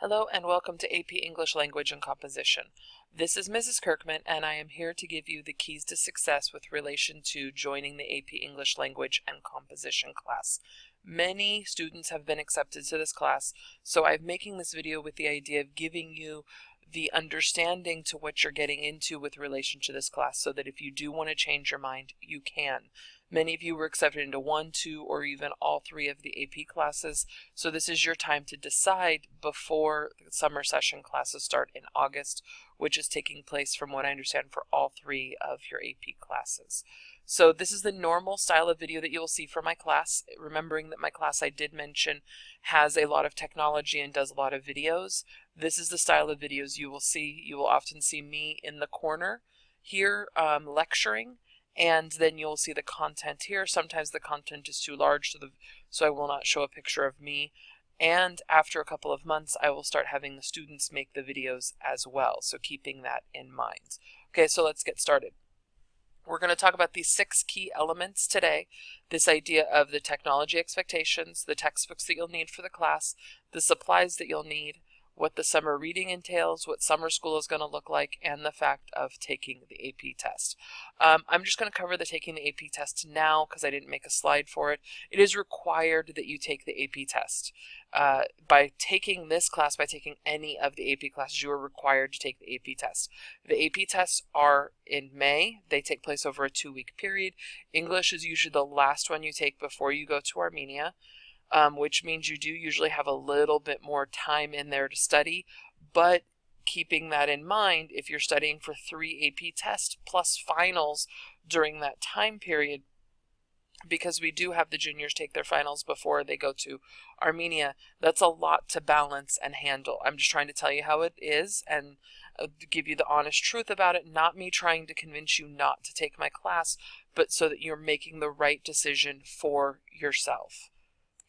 Hello and welcome to AP English Language and Composition. This is Mrs. Kirkman and I am here to give you the keys to success with relation to joining the AP English Language and Composition class. Many students have been accepted to this class, so I'm making this video with the idea of giving you the understanding to what you're getting into with relation to this class so that if you do want to change your mind, you can. Many of you were accepted into 1, 2, or even all 3 of the AP classes, so this is your time to decide before the summer session classes start in August, which is taking place from what I understand for all 3 of your AP classes. So this is the normal style of video that you will see for my class, remembering that my class, I did mention, has a lot of technology and does a lot of videos. This is the style of videos you will see. You will often see me in the corner here lecturing, and then you'll see the content here. Sometimes the content is too large, so I will not show a picture of me. And after a couple of months, I will start having the students make the videos as well, so keeping that in mind. Okay, so let's get started. We're going to talk about these 6 key elements today. This idea of the technology expectations, the textbooks that you'll need for the class, the supplies that you'll need, what the summer reading entails, what summer school is going to look like, and the fact of taking the AP test. I'm just going to cover the taking the AP test now because I didn't make a slide for it. It is required that you take the AP test. By taking this class, by taking any of the AP classes, you are required to take the AP test. The AP tests are in May. They take place over a 2-week period. English is usually the last one you take before you go to Armenia. Which means you do usually have a little bit more time in there to study, but keeping that in mind, if you're studying for 3 AP tests plus finals during that time period, because we do have the juniors take their finals before they go to Armenia, that's a lot to balance and handle. I'm just trying to tell you how it is and give you the honest truth about it, not me trying to convince you not to take my class, but so that you're making the right decision for yourself.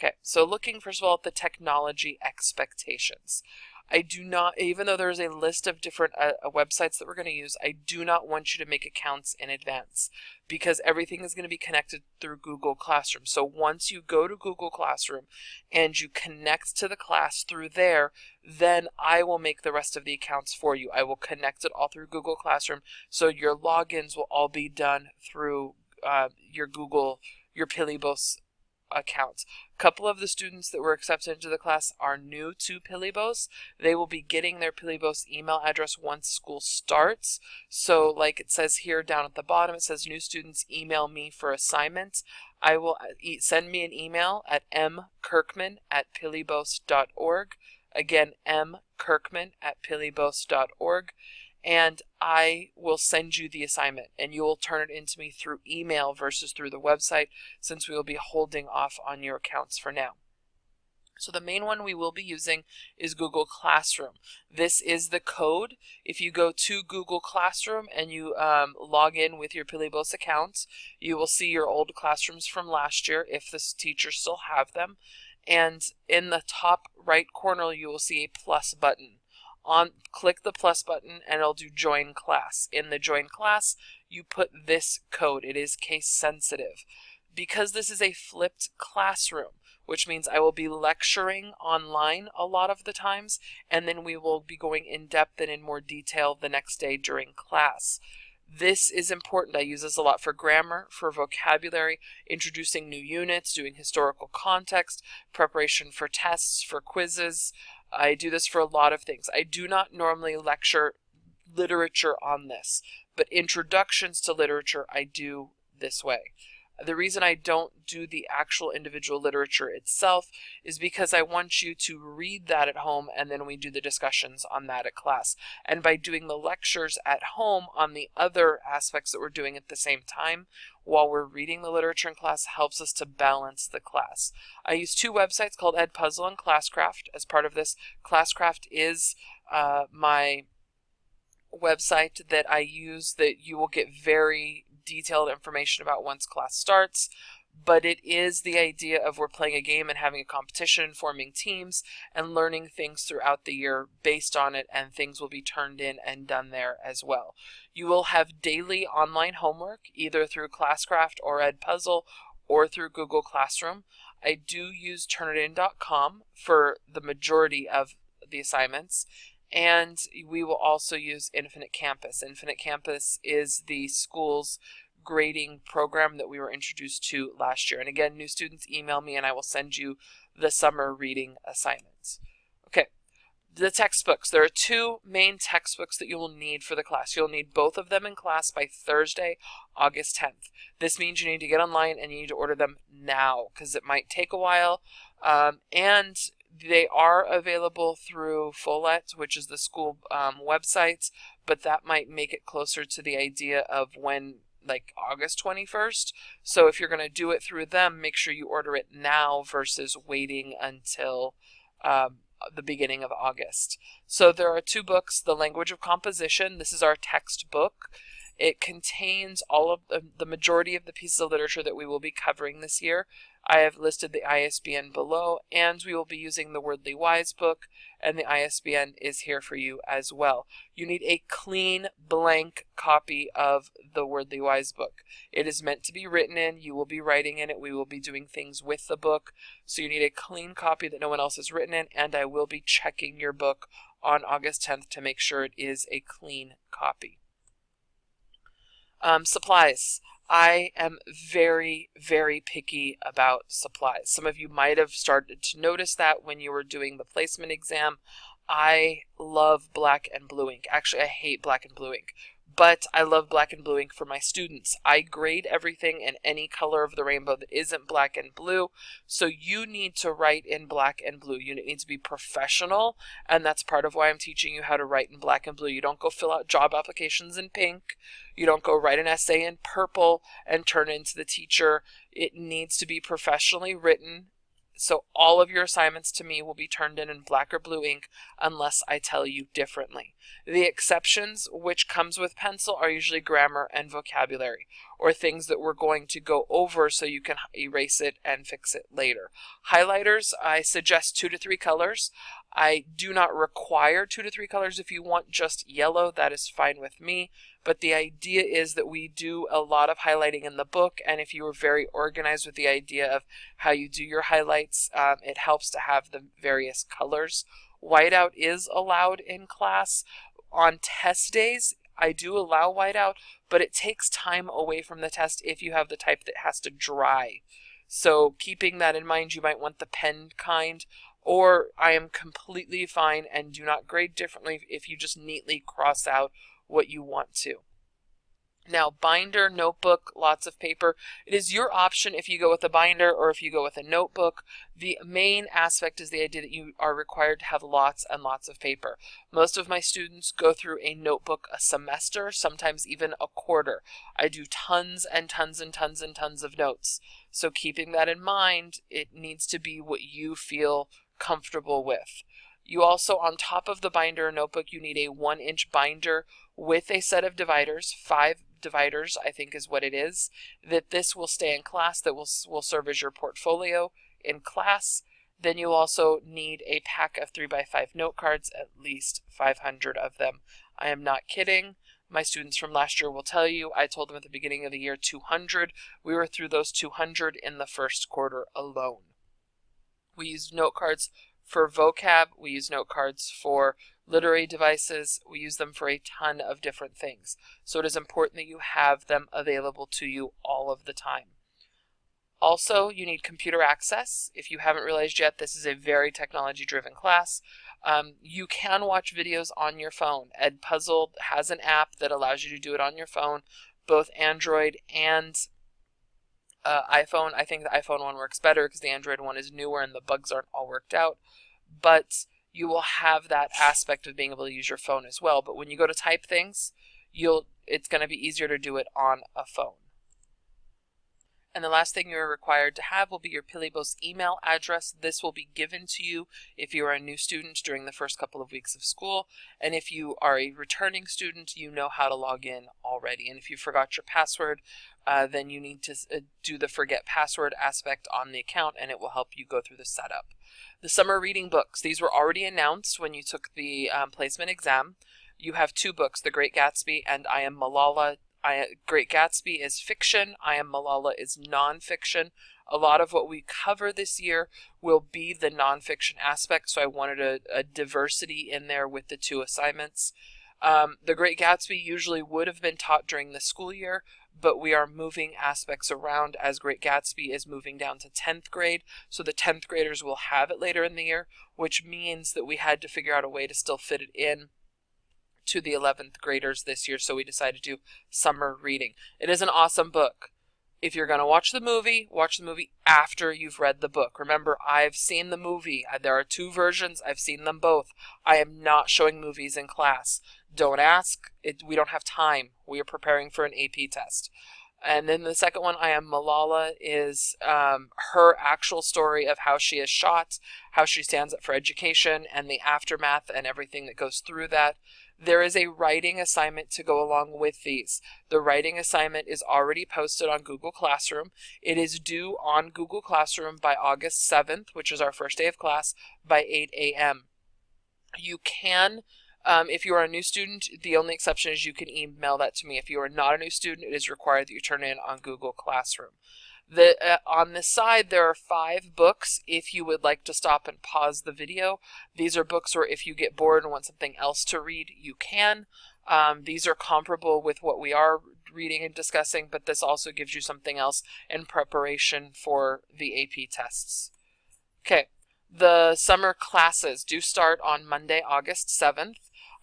Okay, so looking first of all at the technology expectations. I do not, even though there's a list of different websites that we're going to use, I do not want you to make accounts in advance because everything is going to be connected through Google Classroom. So once you go to Google Classroom and you connect to the class through there, then I will make the rest of the accounts for you. I will connect it all through Google Classroom, so your logins will all be done through your Pilibos accounts. A couple of the students that were accepted into the class are new to Pilibos. They will be getting their Pilibos email address once school starts. So like it says here down at the bottom, it says new students email me for assignments. I will send me an email at mkirkman@pilibos.org. Again, mkirkman@pilibos.org. And I will send you the assignment and you will turn it into me through email versus through the website, since we will be holding off on your accounts for now. So the main one we will be using is Google Classroom. This is the code. If you go to Google Classroom and you log in with your Pilibos accounts, you will see your old classrooms from last year if the teachers still have them. And in the top right corner, you will see a plus button. Click the plus button and it'll do join class. In the join class, you put this code. It is case sensitive. Because this is a flipped classroom, which means I will be lecturing online a lot of the times, and then we will be going in depth and in more detail the next day during class. This is important. I use this a lot for grammar, for vocabulary, introducing new units, doing historical context, preparation for tests, for quizzes. I do this for a lot of things. I do not normally lecture literature on this, but introductions to literature I do this way. The reason I don't do the actual individual literature itself is because I want you to read that at home and then we do the discussions on that at class. And by doing the lectures at home on the other aspects that we're doing at the same time while we're reading the literature in class helps us to balance the class. I use 2 websites called Edpuzzle and Classcraft as part of this. Classcraft is my website that I use that you will get very detailed information about once class starts, but it is the idea of we're playing a game and having a competition, forming teams, and learning things throughout the year based on it, and things will be turned in and done there as well. You will have daily online homework either through Classcraft or Edpuzzle or through Google Classroom. I do use Turnitin.com for the majority of the assignments. And we will also use Infinite Campus. Infinite Campus is the school's grading program that we were introduced to last year. And again, new students email me and I will send you the summer reading assignments. Okay, the textbooks. There are two main textbooks that you will need for the class. You'll need both of them in class by Thursday, August 10th. This means you need to get online and you need to order them now because it might take a while. And they are available through Follett, which is the school websites, but that might make it closer to the idea of when, like August 21st. So if you're going to do it through them, make sure you order it now versus waiting until the beginning of August. So there are two books, The Language of Composition. This is our textbook. It contains all of the majority of the pieces of literature that we will be covering this year. I have listed the ISBN below, and we will be using the Wordly Wise book, and the ISBN is here for you as well. You need a clean, blank copy of the Wordly Wise book. It is meant to be written in. You will be writing in it. We will be doing things with the book. So you need a clean copy that no one else has written in, and I will be checking your book on August 10th to make sure it is a clean copy. Supplies. I am very, very picky about supplies. Some of you might have started to notice that when you were doing the placement exam. I love black and blue ink. Actually, I hate black and blue ink, but I love black and blue ink for my students. I grade everything in any color of the rainbow that isn't black and blue, so you need to write in black and blue. You need to be professional, and that's part of why I'm teaching you how to write in black and blue. You don't go fill out job applications in pink. You don't go write an essay in purple and turn it into the teacher. It needs to be professionally written. So all of your assignments to me will be turned in black or blue ink unless I tell you differently. The exceptions, which comes with pencil, are usually grammar and vocabulary, or things that we're going to go over so you can erase it and fix it later. Highlighters, I suggest 2 to 3 colors. I do not require 2 to 3 colors. If you want just yellow, that is fine with me. But the idea is that we do a lot of highlighting in the book, and if you are very organized with the idea of how you do your highlights, it helps to have the various colors. Whiteout is allowed in class. On test days, I do allow whiteout, but it takes time away from the test if you have the type that has to dry. So keeping that in mind, you might want the pen kind, or I am completely fine and do not grade differently if you just neatly cross out what you want to. Now, binder, notebook, lots of paper. It is your option if you go with a binder or if you go with a notebook. The main aspect is the idea that you are required to have lots and lots of paper. Most of my students go through a notebook a semester, sometimes even a quarter. I do tons and tons and tons and tons of notes. So keeping that in mind, it needs to be what you feel comfortable with. You also, on top of the binder or notebook, you need a 1-inch binder with a set of dividers, 5 dividers, I think is what it is, that this will stay in class, that will serve as your portfolio in class. Then you'll also need a pack of 3x5 note cards, at least 500 of them. I am not kidding. My students from last year will tell you, I told them at the beginning of the year 200. We were through those 200 in the first quarter alone. We use note cards for vocab, we use note cards for literary devices, we use them for a ton of different things. So it is important that you have them available to you all of the time. Also, you need computer access. If you haven't realized yet, this is a very technology-driven class. You can watch videos on your phone. Edpuzzle has an app that allows you to do it on your phone, both Android and iPhone. I think the iPhone one works better because the Android one is newer and the bugs aren't all worked out. But you will have that aspect of being able to use your phone as well. But when you go to type things, it's going to be easier to do it on a phone. And the last thing you're required to have will be your Pilibos email address. This will be given to you if you are a new student during the first couple of weeks of school. And if you are a returning student, you know how to log in already. And if you forgot your password, then you need to do the forget password aspect on the account, and it will help you go through the setup. The summer reading books, these were already announced when you took the placement exam. You have 2 books, The Great Gatsby and I Am Malala. Great Gatsby is fiction. I Am Malala is nonfiction. A lot of what we cover this year will be the nonfiction aspect, so I wanted a diversity in there with the 2 assignments. The Great Gatsby usually would have been taught during the school year, but we are moving aspects around as Great Gatsby is moving down to 10th grade, so the 10th graders will have it later in the year, which means that we had to figure out a way to still fit it in to the 11th graders this year, so we decided to do summer reading. It is an awesome book. If you're going to watch the movie after you've read the book. Remember, I've seen the movie. There are 2 versions. I've seen them both. I am not showing movies in class. Don't ask. We don't have time. We are preparing for an AP test. And then the second one, I Am Malala, is her actual story of how she is shot, how she stands up for education, and the aftermath and everything that goes through that. There is a writing assignment to go along with these. The writing assignment is already posted on Google Classroom. It is due on Google Classroom by August 7th, which is our first day of class, by 8 a.m. You can, if you are a new student, the only exception is you can email that to me. If you are not a new student, it is required that you turn in on Google Classroom. On this side, there are 5 books if you would like to stop and pause the video. These are books where if you get bored and want something else to read, you can. These are comparable with what we are reading and discussing, but this also gives you something else in preparation for the AP tests. Okay, the summer classes do start on Monday, August 7th.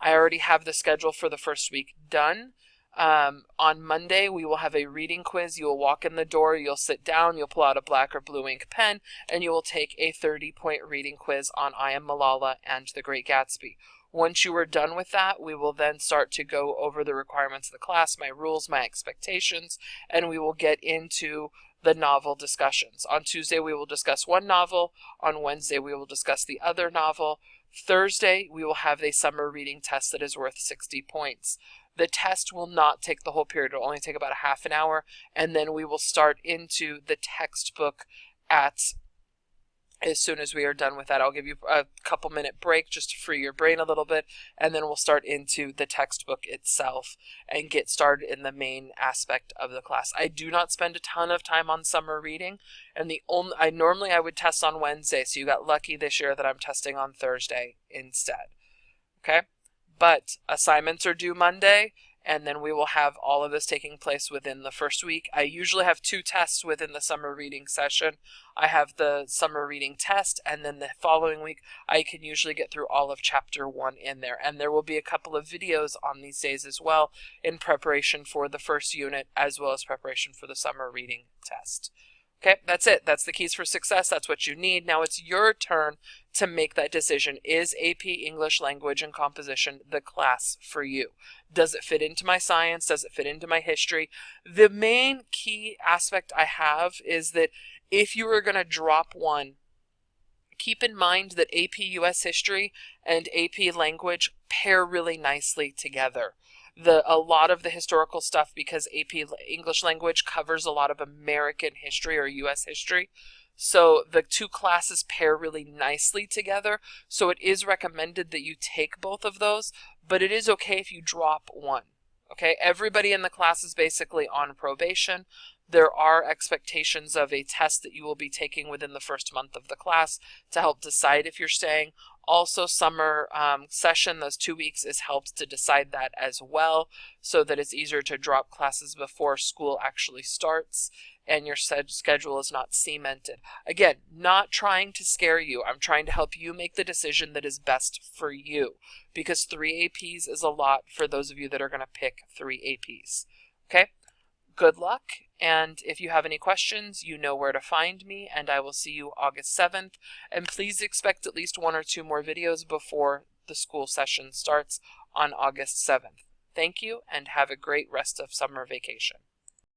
I already have the schedule for the first week done. On Monday, we will have a reading quiz. You will walk in the door, you'll sit down, you'll pull out a black or blue ink pen, and you will take a 30-point reading quiz on I Am Malala and The Great Gatsby. Once you are done with that, we will then start to go over the requirements of the class, my rules, my expectations, and we will get into the novel discussions. On Tuesday, we will discuss one novel. On Wednesday, we will discuss the other novel. Thursday, we will have a summer reading test that is worth 60 points. The test will not take the whole period. It will only take about a half an hour, and then we will start into the textbook as soon as we are done with that. I'll give you a couple-minute break just to free your brain a little bit, and then we'll start into the textbook itself and get started in the main aspect of the class. I do not spend a ton of time on summer reading, and normally I would test on Wednesday, so you got lucky this year that I'm testing on Thursday instead. Okay? But assignments are due Monday, and then we will have all of this taking place within the first week. I usually have 2 tests within the summer reading session. I have the summer reading test, and then the following week I can usually get through all of chapter 1 in there. And there will be a couple of videos on these days as well in preparation for the first unit as well as preparation for the summer reading test. Okay, that's it. That's the keys for success. That's what you need. Now it's your turn to make that decision. Is AP English Language and Composition the class for you? Does it fit into my science? Does it fit into my history? The main key aspect I have is that if you are going to drop one, keep in mind that AP US History and AP Language pair really nicely together. A lot of the historical stuff, because AP English Language covers a lot of American history or US history, so the 2 classes pair really nicely together. So it is recommended that you take both of those, but it is okay if you drop one. Okay, everybody in the class is basically on probation. There are expectations of a test that you will be taking within the first month of the class to help decide if you're staying. Also, summer session, those 2 weeks, is helped to decide that as well, so that it's easier to drop classes before school actually starts and your schedule is not cemented. Again, not trying to scare you. I'm trying to help you make the decision that is best for you, because 3 APs is a lot for those of you that are going to pick 3 APs. Okay? Good luck, and if you have any questions, you know where to find me, and I will see you August 7th. And please expect at least 1 or 2 more videos before the school session starts on August 7th. Thank you, and have a great rest of summer vacation.